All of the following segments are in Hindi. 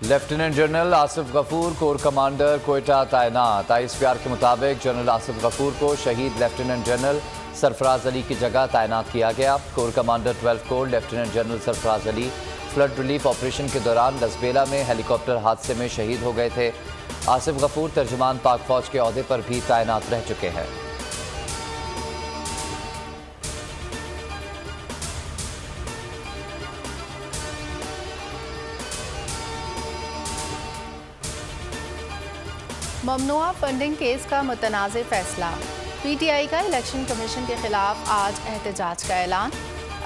Lieutenant general Asif Ghafoor corps commander Quetta तैनात। ISPR के मुताबिक जनरल आसिफ गफूर को शहीद लेफ्टिनेंट जनरल सरफराज अली की जगह तैनात किया गया। Core commander 12 core lieutenant general Sarfaraz Ali flood relief operation के दौरान लसबेला में हेलीकॉप्टर हादसे में शहीद हो गए थे। आसिफ गफूर तर्जुमान पाक फौज के ओहदे पर भी तैनात रह चुके हैं। ममनुआ फंडिंग केस का मुतनाज़ फैसला। PTI का इलेक्शन कमीशन के खिलाफ आज एहतजाज का ऐलान।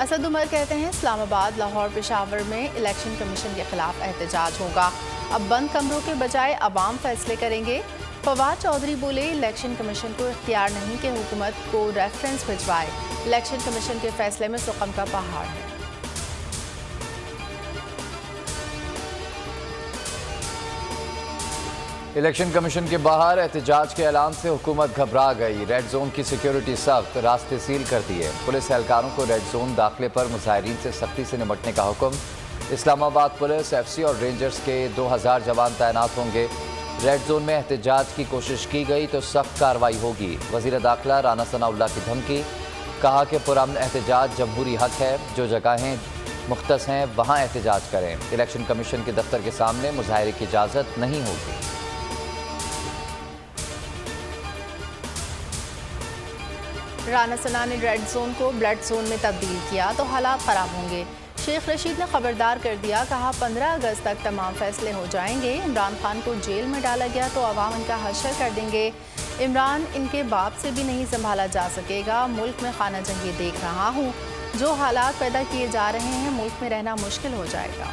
असद उमर कहते हैं इस्लामाबाद, लाहौर, पेशावर में इलेक्शन कमीशन के खिलाफ एहतजाज होगा। अब बंद कमरों के बजाय अवाम फैसले करेंगे। फवाद चौधरी बोले इलेक्शन कमीशन को इख्तियार नहीं कि हुकूमत को रेफरेंस भिजवाए। इलेक्शन कमीशन के फैसले में सुकम का पहाड़ है। इलेक्शन कमीशन के बाहर एहतजाज के ऐलान से हुकूमत घबरा गई। रेड जोन की सिक्योरिटी सख्त, रास्ते सील कर दिए। पुलिस एहलकारों को रेड जोन दाखिले पर मुजाहिरीन से सख्ती से निपटने का हुक्म। इस्लामाबाद पुलिस, FC और रेंजर्स के 2000 जवान तैनात होंगे। रेड जोन में एहतजाज की कोशिश की गई तो सख्त कार्रवाई होगी। वज़ीर दाखिला राना सनाउल्लाह की धमकी। कहा कि पुरअमन एहतजाज जमहूरी हक है, जो जगहें मुख्तस हैं वहाँ एहतजाज करें। इलेक्शन कमीशन के दफ्तर के सामने मुजाहरे की इजाज़त नहीं होगी। राना सना ने रेड जोन को ब्लड जोन में तब्दील किया तो हालात ख़राब होंगे। शेख रशीद ने खबरदार कर दिया, कहा 15 अगस्त तक तमाम फैसले हो जाएंगे। इमरान खान को जेल में डाला गया तो अवाम इनका हशर कर देंगे। इमरान इनके बाप से भी नहीं संभाला जा सकेगा। मुल्क में खाना जंगी देख रहा हूँ। जो हालात पैदा किए जा रहे हैं, मुल्क में रहना मुश्किल हो जाएगा।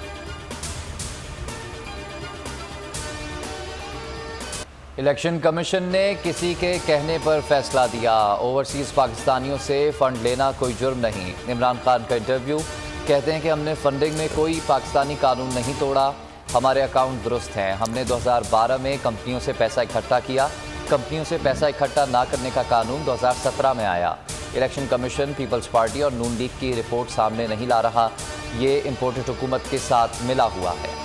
इलेक्शन कमीशन ने किसी के कहने पर फैसला दिया। ओवरसीज़ पाकिस्तानियों से फ़ंड लेना कोई जुर्म नहीं। इमरान खान का इंटरव्यू। कहते हैं कि हमने फंडिंग में कोई पाकिस्तानी कानून नहीं तोड़ा, हमारे अकाउंट दुरुस्त हैं। हमने 2012 में कंपनियों से पैसा इकट्ठा किया। कंपनियों से पैसा इकट्ठा ना करने का कानून 2017 में आया। इलेक्शन कमीशन पीपल्स पार्टी और नून लीग की रिपोर्ट सामने नहीं ला रहा। ये इम्पोर्टेड हुकूमत के साथ मिला हुआ है।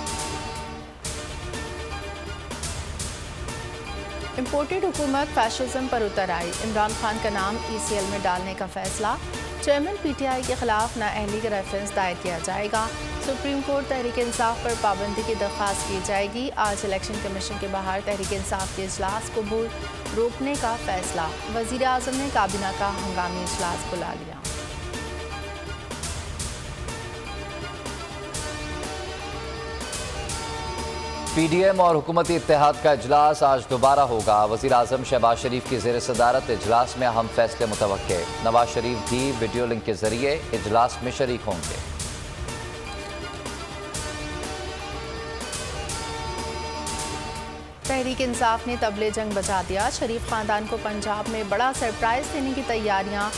इम्पोर्टेड हुकूमत फैशिज्म पर उतर आई। इमरान खान का नाम ECL में डालने का फैसला। चेयरमैन PTI के खिलाफ नाअहली का रेफरेंस दायर किया जाएगा। सुप्रीम कोर्ट तहरीक इंसाफ पर पाबंदी की दरख्वास्त की जाएगी। आज इलेक्शन कमीशन के बाहर तहरीक इंसाफ के इजलास को रोकने का फैसला। वज़ीर आज़म ने काबीना का हंगामी इजलास बुला लिया। PDM और हुकूमती इत्तेहाद का इजलास आज दोबारा होगा। वज़ीर आज़म शहबाज शरीफ की ज़ेर सदारत इजलास में अहम फैसले मुतवक्के। नवाज शरीफ भी वीडियो लिंक के जरिए इजलास में शरीक होंगे। तहरीक इंसाफ ने तबले जंग बचा दिया। शरीफ खानदान को पंजाब में बड़ा सरप्राइज देने की तैयारियां।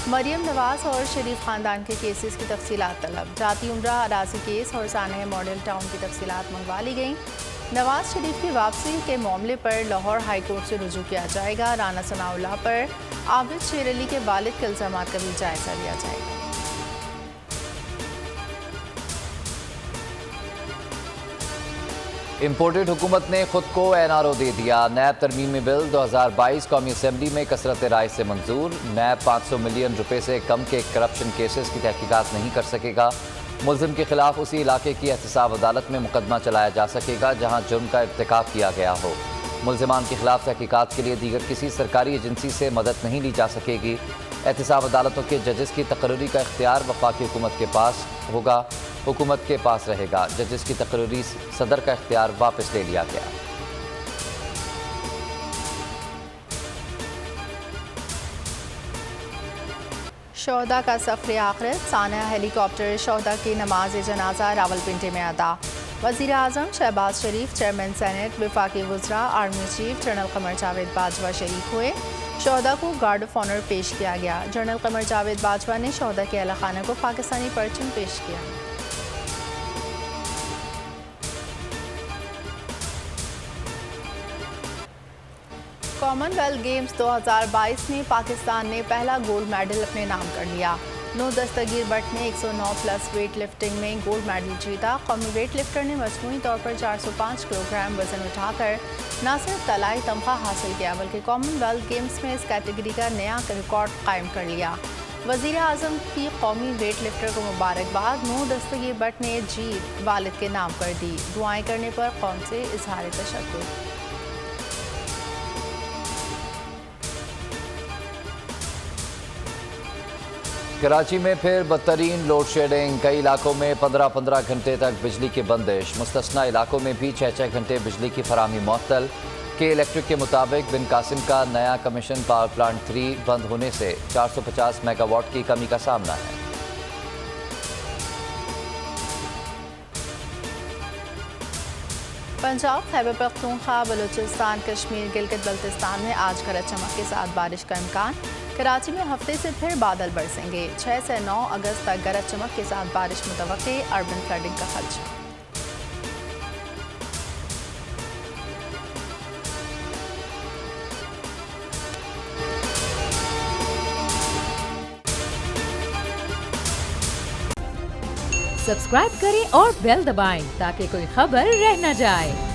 मरियम नवाज और शरीफ खानदान के केसेस की तफसीलात तलब। जाती उम्रा अराजी केस और सानह मॉडल टाउन की तफसीलात मंगवा ली गई। नवाज शरीफ की वापसी के मामले पर लाहौर हाई कोर्ट से रुजू किया जाएगा। राना सनाउल्लाह पर आबिद शेर अली के वालिद के इल्ज़ामात का भी जायजा लिया जाएगा। इम्पोर्टेड हुकूमत ने खुद को NRO दे दिया। नैब तरमीमी बिल 2022 कौमी असम्बली में कसरत राय से मंजूर। नैब 500 मिलियन रुपए से कम के करप्शन केसेस की तहकीकात नहीं कर सकेगा। मुल्ज़िम के खिलाफ उसी इलाके की एहतसाब अदालत में मुकदमा चलाया जा सकेगा जहाँ जुर्म का इर्तिकाब किया गया हो। मुल्ज़िमान के खिलाफ तहकीकात के लिए दीगर किसी सरकारी एजेंसी से मदद नहीं ली जा सकेगी। एहतसाब अदालतों के जजेस की तकर्री का इख्तियार वफाकी हुकूमत के पास होगा, हुकूमत के पास रहेगा। जजेस की तकर्री सदर का इख्तियार वापस ले लिया गया। शोहदा का सफ़र आखिरत। साना हेलीकॉप्टर शोहदा की नमाज जनाजा रावलपिंडी में अदा। वज़ीर आज़म शहबाज शरीफ, चेयरमैन सेनेट, वफाकी वज़रा, army chief general Qamar Javed Bajwa शरीक हुए। शोहदा को गार्ड ऑफ ऑनर पेश किया गया। जनरल कमर जावेद बाजवा ने शोहदा के अहल खाना को पाकिस्तानी परचम पेश किया। कॉमनवेल्थ गेम्स 2022 में पाकिस्तान ने पहला गोल्ड मेडल अपने नाम कर लिया। नो दस्तगीर भट्ट ने 109 प्लस वेट लिफ्टिंग में गोल्ड मेडल जीता। कौमी वेट लिफ्टर ने मजमूई तौर पर 405 किलोग्राम वजन उठाकर न सिर्फ तलाई तमगा हासिल किया बल्कि कॉमनवेल्थ गेम्स में इस कैटेगरी का नया रिकॉर्ड कायम कर लिया। वज़ीर आज़म की कौमी वेट लिफ्टर को मुबारकबाद। नो दस्तगीर भट्ट ने जीत वालिद के नाम कर दी। दुआएं करने पर कौम से इजहार तशक्कुर। कराची में फिर बदतरीन लोड शेडिंग। कई इलाकों में 15-15 घंटे तक बिजली की बंदिश। मुस्तस्ना इलाकों में भी 6-6 घंटे बिजली की फराहमी मुअत्तल। के इलेक्ट्रिक के मुताबिक बिन कासिम का नया कमीशन पावर प्लांट 3 बंद होने से 450 मेगावाट की कमी का सामना है। पंजाब, खैबर पख्तूनख्वा, बलूचिस्तान, कश्मीर, गिलगित बल्तिस्तान में आज गरज चमक के साथ बारिश का इम्कान। कराची में हफ्ते से फिर बादल बरसेंगे। 6 से 9 अगस्त तक गरज चमक के साथ बारिश मुतवक्के। अर्बन फ्लडिंग का खदशा। सब्सक्राइब करें और बेल दबाएं ताकि कोई खबर रह न जाए।